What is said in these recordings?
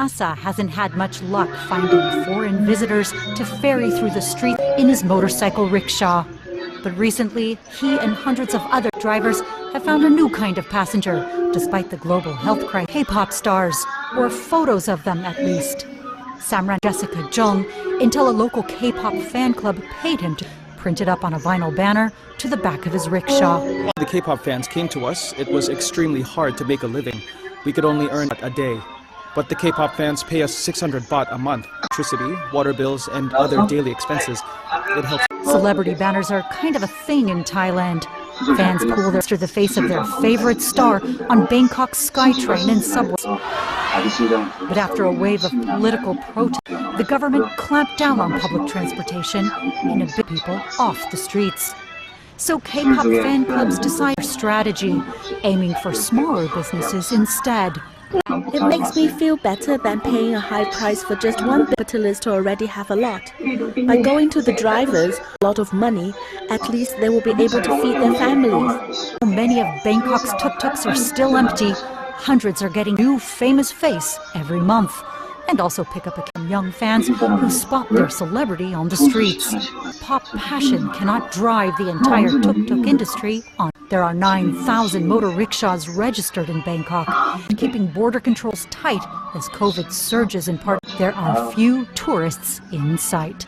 Asa hasn't had much luck finding foreign visitors to ferry through the street in his motorcycle rickshaw. But recently, he and hundreds of other drivers have found a new kind of passenger, despite the global health crisis. K-pop stars, or photos of them at least. Samran Jessica Jung, until a local K-pop fan club paid him to print it up on a vinyl banner to the back of his rickshaw. The K-pop fans came to us. It was extremely hard to make a living. We could only earn a day. But the K-pop fans pay us 600 baht a month. Electricity, water bills, and other daily expenses. It helps. Celebrity banners are kind of a thing in Thailand. Fans pool to the face of their favorite star on Bangkok's SkyTrain and subways. But after a wave of political protest, the government clamped down on public transportation and a bit people off the streets. So K-pop fan clubs decide their strategy, aiming for smaller businesses instead. It makes me feel better than paying a high price for just one capitalist who already have a lot. By going to the drivers a lot of money, at least they will be able to feed their families. Many of Bangkok's tuk-tuks are still empty. Hundreds are getting new famous face every month, and also pick up young fans who spot their celebrity on the streets. Pop passion cannot drive the entire tuk-tuk industry on. There are 9,000 motor rickshaws registered in Bangkok, keeping border controls tight as COVID surges in part. There are few tourists in sight.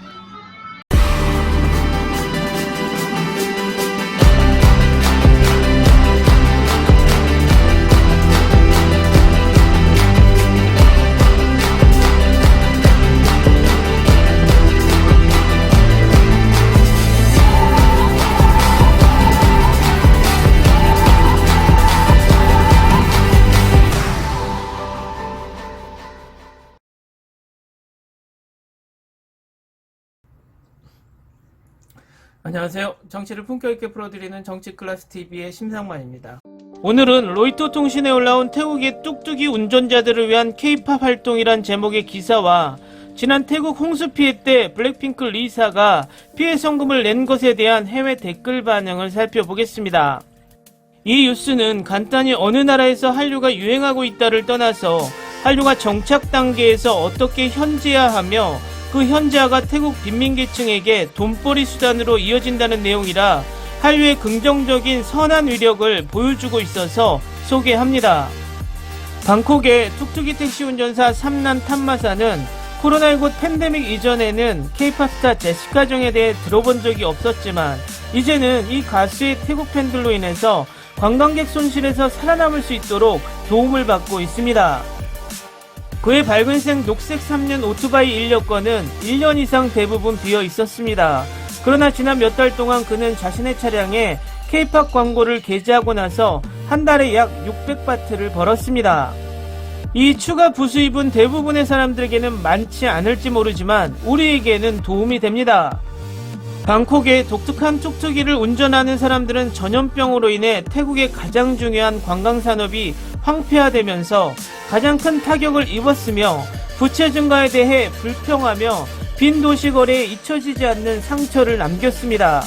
안녕하세요. 정치를 품격 있게 풀어드리는 정치클래스TV의 심상만입니다. 오늘은 로이터 통신에 올라온 태국의 뚝뚝이 운전자들을 위한 K-팝 활동이란 제목의 기사와 지난 태국 홍수 피해 때 블랙핑크 리사가 피해 성금을 낸 것에 대한 해외 댓글 반응을 살펴보겠습니다. 이 뉴스는 간단히 어느 나라에서 한류가 유행하고 있다를 떠나서 한류가 정착 단계에서 어떻게 현지화하며 그 현지화가 태국 빈민계층에게 돈벌이 수단으로 이어진다는 내용이라 한류의 긍정적인 선한 위력을 보여주고 있어서 소개합니다. 방콕의 툭툭이 택시 운전사 삼남 탐마사는 코로나19 팬데믹 이전에는 K-팝 스타 제시카 정에 대해 들어본 적이 없었지만 이제는 이 가수의 태국 팬들로 인해서 관광객 손실에서 살아남을 수 있도록 도움을 받고 있습니다. 그의 밝은색 녹색 3년 오토바이 인력거는 1년 이상 대부분 비어 있었습니다. 그러나 지난 몇 달 동안 그는 자신의 차량에 K-팝 광고를 게재하고 나서 한 달에 약 600바트를 벌었습니다. 이 추가 부수입은 대부분의 사람들에게는 많지 않을지 모르지만 우리에게는 도움이 됩니다. 방콕의 독특한 툭툭이를 운전하는 사람들은 전염병으로 인해 태국의 가장 중요한 관광산업이 황폐화되면서 가장 큰 타격을 입었으며 부채 증가에 대해 불평하며 빈 도시 거리에 잊혀지지 않는 상처를 남겼습니다.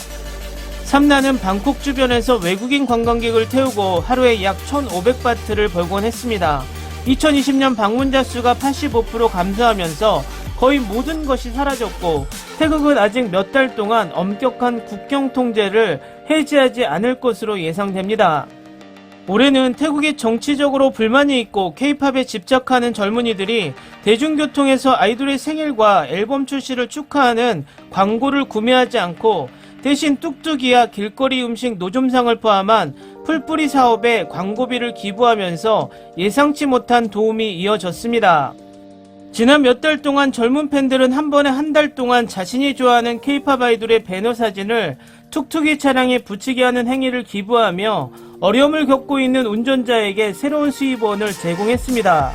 삼나는 방콕 주변에서 외국인 관광객을 태우고 하루에 약 1,500바트를 벌곤 했습니다. 2020년 방문자 수가 85% 감소하면서 거의 모든 것이 사라졌고 태국은 아직 몇 달 동안 엄격한 국경 통제를 해제하지 않을 것으로 예상됩니다. 올해는 태국이 정치적으로 불만이 있고 K-팝에 집착하는 젊은이들이 대중교통에서 아이돌의 생일과 앨범 출시를 축하하는 광고를 구매하지 않고 대신 뚝뚝이와 길거리 음식 노점상을 포함한 풀뿌리 사업에 광고비를 기부하면서 예상치 못한 도움이 이어졌습니다. 지난 몇 달 동안 젊은 팬들은 한 번에 한 달 동안 자신이 좋아하는 K-팝 아이돌의 배너 사진을 툭툭이 차량에 붙이게 하는 행위를 기부하며 어려움을 겪고 있는 운전자에게 새로운 수입원을 제공했습니다.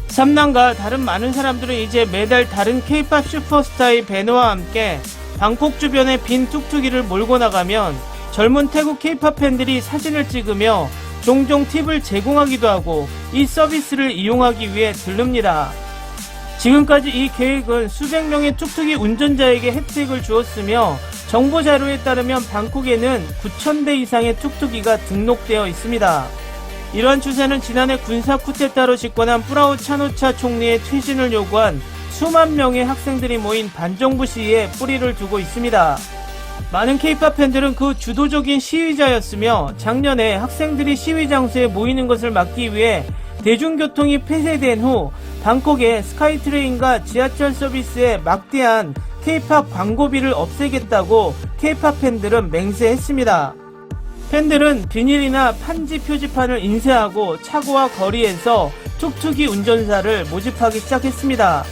삼남과 다른 많은 사람들은 이제 매달 다른 K-팝 슈퍼스타의 배너와 함께 방콕 주변의 빈 툭툭이를 몰고 나가면 젊은 태국 K-팝 팬들이 사진을 찍으며 종종 팁을 제공하기도 하고 이 서비스를 이용하기 위해 들릅니다. 지금까지 이 계획은 수백 명의 툭툭이 운전자에게 혜택을 주었으며 정보 자료에 따르면 방콕에는 9,000대 이상의 툭툭이가 등록되어 있습니다. 이러한 추세는 지난해 군사 쿠데타로 집권한 프라우 차누차 총리의 퇴진을 요구한 수만 명의 학생들이 모인 반정부 시위에 뿌리를 두고 있습니다. 많은 K-POP 팬들은 그 주도적인 시위자였으며 작년에 학생들이 시위 장소에 모이는 것을 막기 위해 대중교통이 폐쇄된 후 방콕의 스카이트레인과 지하철 서비스에 막대한 K-POP 광고비를 없애겠다고 K-POP 팬들은 맹세했습니다. 팬들은 비닐이나 판지 표지판을 인쇄하고 차고와 거리에서 툭툭이 운전사를 모집하기 시작했습니다.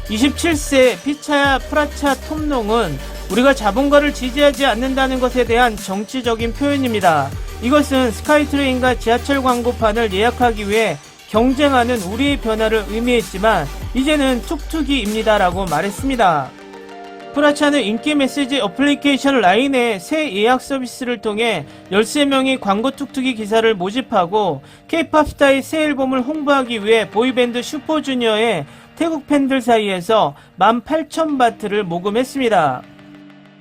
27세 피차야 프라차 톰농은 우리가 자본가를 지지하지 않는다는 것에 대한 정치적인 표현입니다. 이것은 스카이트레인과 지하철 광고판을 예약하기 위해 경쟁하는 우리의 변화를 의미했지만 이제는 툭툭이입니다 라고 말했습니다. 프라차는 인기 메시지 어플리케이션 라인의 새 예약 서비스를 통해 13명의 광고 툭툭이 기사를 모집하고 K-POP 스타의 새 앨범을 홍보하기 위해 보이밴드 슈퍼주니어의 태국 팬들 사이에서 18,000바트를 모금했습니다.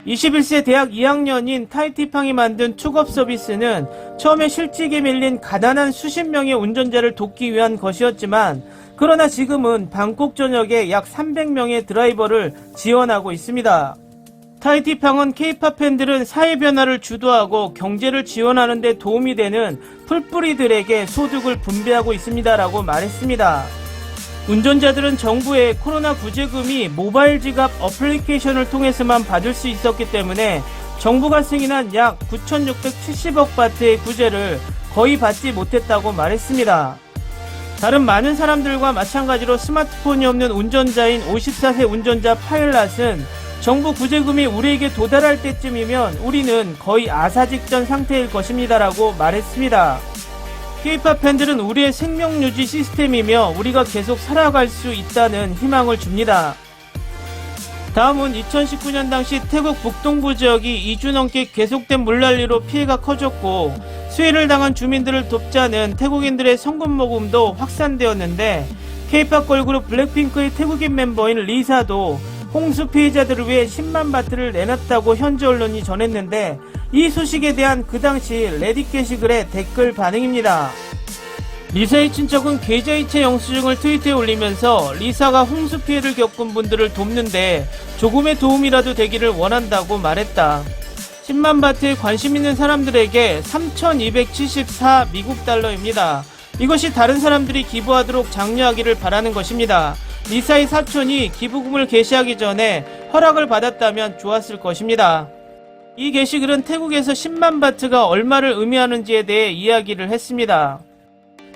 21세 대학 2학년인 타이티팡이 만든 투겁 서비스는 처음에 실직에 밀린 가난한 수십 명의 운전자를 돕기 위한 것이었지만 그러나 지금은 방콕 전역에 약 300명의 드라이버를 지원하고 있습니다. 타이티팡은 K-POP 팬들은 사회 변화를 주도하고 경제를 지원하는 데 도움이 되는 풀뿌리들에게 소득을 분배하고 있습니다라고 말했습니다. 운전자들은 정부의 코로나 구제금이 모바일 지갑 어플리케이션을 통해서만 받을 수 있었기 때문에 정부가 승인한 약 9,670억 바트의 구제를 거의 받지 못했다고 말했습니다. 다른 많은 사람들과 마찬가지로 스마트폰이 없는 운전자인 54세 운전자 파일럿은 정부 구제금이 우리에게 도달할 때쯤이면 우리는 거의 아사 직전 상태일 것입니다라고 말했습니다. K-POP 팬들은 우리의 생명 유지 시스템이며 우리가 계속 살아갈 수 있다는 희망을 줍니다. 다음은 2019년 당시 태국 북동부 지역이 2주 넘게 계속된 물난리로 피해가 커졌고 수해를 당한 주민들을 돕자는 태국인들의 성금 모금도 확산되었는데 K-POP 걸그룹 블랙핑크의 태국인 멤버인 리사도 홍수 피해자들을 위해 10만 바트를 내놨다고 현지 언론이 전했는데 이 소식에 대한 그 당시 레딧 게시글의 댓글 반응입니다. 리사의 친척은 계좌이체 영수증을 트위터에 올리면서 리사가 홍수 피해를 겪은 분들을 돕는데 조금의 도움이라도 되기를 원한다고 말했다. 10만 바트에 관심 있는 사람들에게 3,274 미국 달러입니다. 이것이 다른 사람들이 기부하도록 장려하기를 바라는 것입니다. 리사의 사촌이 기부금을 게시하기 전에 허락을 받았다면 좋았을 것입니다. 이 게시글은 태국에서 10만 바트가 얼마를 의미하는지에 대해 이야기를 했습니다.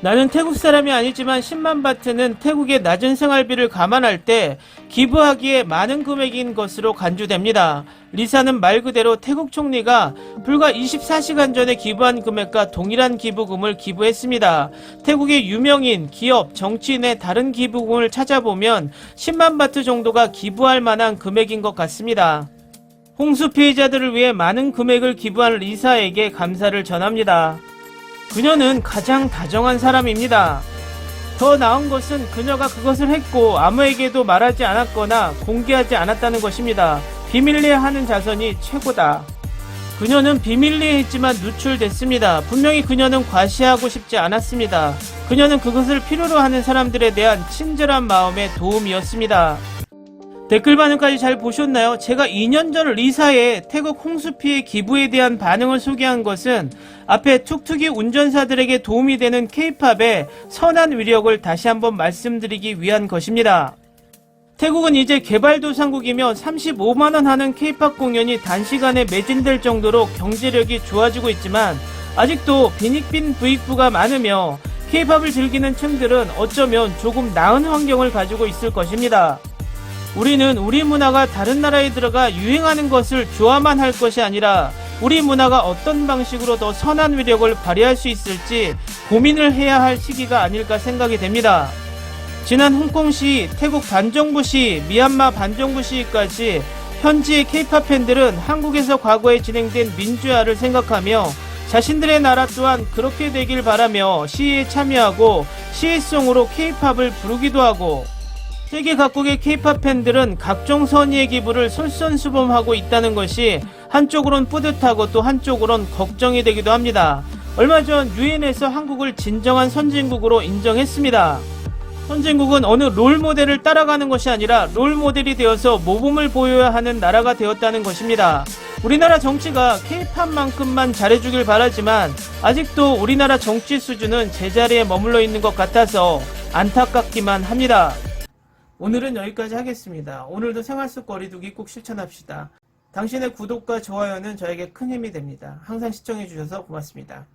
나는 태국 사람이 아니지만 10만 바트는 태국의 낮은 생활비를 감안할 때 기부하기에 많은 금액인 것으로 간주됩니다. 리사는 말 그대로 태국 총리가 불과 24시간 전에 기부한 금액과 동일한 기부금을 기부했습니다. 태국의 유명인, 기업, 정치인의 다른 기부금을 찾아보면 10만 바트 정도가 기부할 만한 금액인 것 같습니다. 홍수 피해자들을 위해 많은 금액을 기부한 리사에게 감사를 전합니다. 그녀는 가장 다정한 사람입니다. 더 나은 것은 그녀가 그것을 했고 아무에게도 말하지 않았거나 공개하지 않았다는 것입니다. 비밀리에 하는 자선이 최고다. 그녀는 비밀리에 했지만 누출됐습니다. 분명히 그녀는 과시하고 싶지 않았습니다. 그녀는 그것을 필요로 하는 사람들에 대한 친절한 마음의 도움이었습니다. 댓글 반응까지 잘 보셨나요? 제가 2년 전 리사의 태국 홍수 피해 기부에 대한 반응을 소개한 것은 앞에 툭툭이 운전사들에게 도움이 되는 K-POP의 선한 위력을 다시 한번 말씀드리기 위한 것입니다. 태국은 이제 개발도상국이며 35만원 하는 K-POP 공연이 단시간에 매진될 정도로 경제력이 좋아지고 있지만 아직도 빈익빈 부익부가 많으며 K-POP을 즐기는 층들은 어쩌면 조금 나은 환경을 가지고 있을 것입니다. 우리는 우리 문화가 다른 나라에 들어가 유행하는 것을 좋아만 할 것이 아니라 우리 문화가 어떤 방식으로 더 선한 위력을 발휘할 수 있을지 고민을 해야 할 시기가 아닐까 생각이 됩니다. 지난 홍콩 시위, 태국 반정부 시위, 미얀마 반정부 시위까지 현지의 K-POP 팬들은 한국에서 과거에 진행된 민주화를 생각하며 자신들의 나라 또한 그렇게 되길 바라며 시위에 참여하고 시위송으로 K-POP을 부르기도 하고 세계 각국의 K-POP 팬들은 각종 선의의 기부를 솔선수범하고 있다는 것이 한쪽으론 뿌듯하고 또 한쪽으론 걱정이 되기도 합니다. 얼마 전 유엔에서 한국을 진정한 선진국으로 인정했습니다. 선진국은 어느 롤모델을 따라가는 것이 아니라 롤모델이 되어서 모범을 보여야 하는 나라가 되었다는 것입니다. 우리나라 정치가 K-팝만큼만 잘해주길 바라지만 아직도 우리나라 정치 수준은 제자리에 머물러 있는 것 같아서 안타깝기만 합니다. 오늘은 여기까지 하겠습니다. 오늘도 생활 속 거리두기 꼭 실천합시다. 당신의 구독과 좋아요는 저에게 큰 힘이 됩니다. 항상 시청해주셔서 고맙습니다.